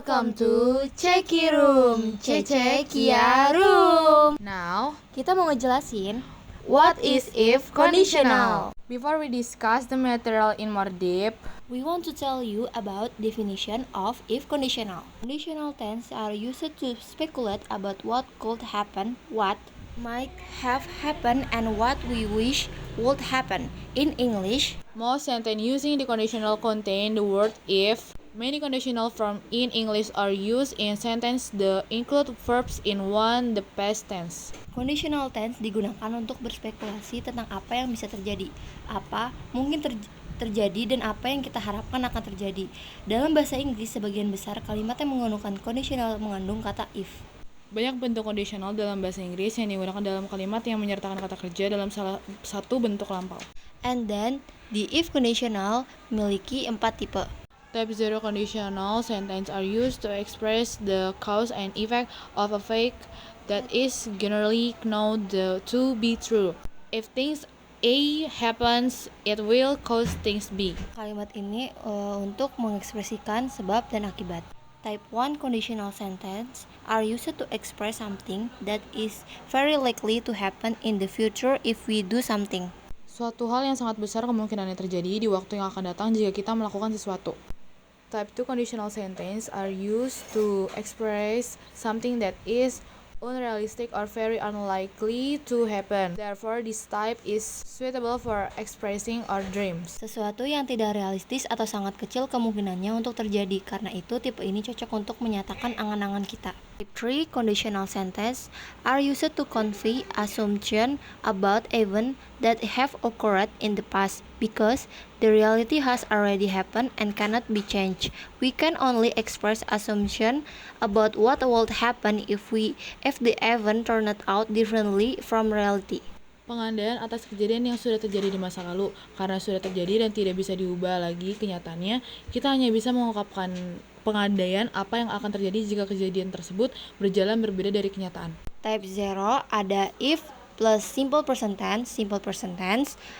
Welcome to Ceki Room, Cecekia Room. Now, Kita mau ngejelasin what is if conditional? Before we discuss the material in more depth, we want to tell you about definition of if conditional. Conditional tense are used to speculate about what could happen, what might have happened, and what we wish would happen. In English, most sentences using the conditional contain the word if. Many conditional forms in English are used in sentence that include verbs in the past tense. Conditional tense digunakan untuk berspekulasi tentang apa yang bisa terjadi, apa mungkin terjadi, dan apa yang kita harapkan akan terjadi. Dalam bahasa Inggris, sebagian besar kalimat yang menggunakan conditional mengandung kata if. Banyak bentuk kondisional dalam bahasa Inggris yang digunakan dalam kalimat yang menyertakan kata kerja dalam salah satu bentuk lampau. And then, the if conditional memiliki 4 tipe. Type 0 conditional sentences are used to express the cause and effect of a fact that is generally known to be true. If things A happens, it will cause things B. Kalimat ini untuk mengekspresikan sebab dan akibat. Type 1 conditional sentence are used to express something that is very likely to happen in the future if we do something. Suatu hal yang sangat besar kemungkinannya terjadi di waktu yang akan datang jika kita melakukan sesuatu. Type 2 conditional sentence are used to express something that is unrealistic or very unlikely to happen. Therefore, this type is suitable for expressing our dreams. Sesuatu yang tidak realistis atau sangat kecil kemungkinannya untuk terjadi. Karena itu, tipe ini cocok untuk menyatakan angan-angan kita. Type 3 conditional sentence are used to convey assumption about events that have occurred in the past because the reality has already happened and cannot be changed. We can only express assumption about what would happen if the event turned out differently from reality. Pengandaian atas kejadian yang sudah terjadi di masa lalu. Karena sudah terjadi dan tidak bisa diubah lagi kenyataannya, kita hanya bisa mengungkapkan pengandaian apa yang akan terjadi jika kejadian tersebut berjalan berbeda dari kenyataan. Type 0 ada if plus simple present tense,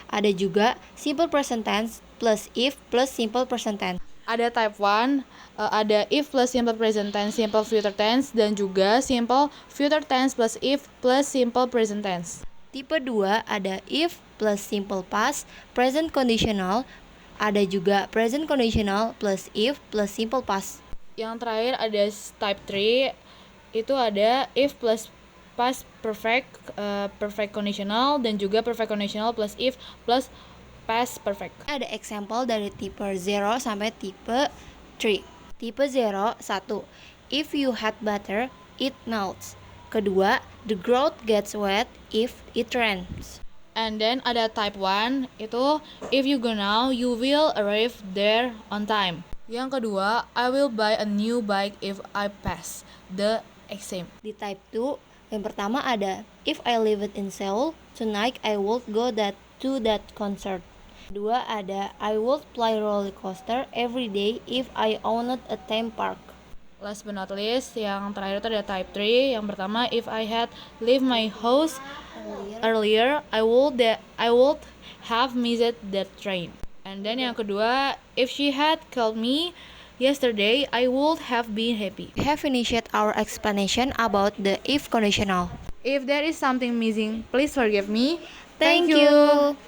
ada juga simple present tense plus if plus simple present tense. Ada type 1, ada if plus simple present tense, simple future tense, dan juga simple future tense plus if plus simple present tense. Tipe 2 ada if plus simple past, present conditional, ada juga present conditional plus if plus simple past. Yang terakhir ada type 3, itu ada if plus past perfect, perfect conditional, dan juga perfect conditional plus if plus past perfect. Ada example dari tipe 0 sampai tipe 3. Tipe 0, 1. If you had butter, it melts. Kedua, the ground gets wet if it rains. And then ada type 1, itu if you go now, you will arrive there on time. Yang kedua, I will buy a new bike if I pass the exam. Di type 2, yang pertama ada if I live in Seoul, tonight I would go to that concert. Kedua ada I would fly roller coaster every day if I owned a theme park. Last but not least, yang terakhir itu ada type 3. Yang pertama, if I had left my house earlier, I would have missed that train. And then yang kedua, if she had called me yesterday, I would have been happy. We have finished our explanation about the if conditional. If there is something missing, please forgive me. Thank you.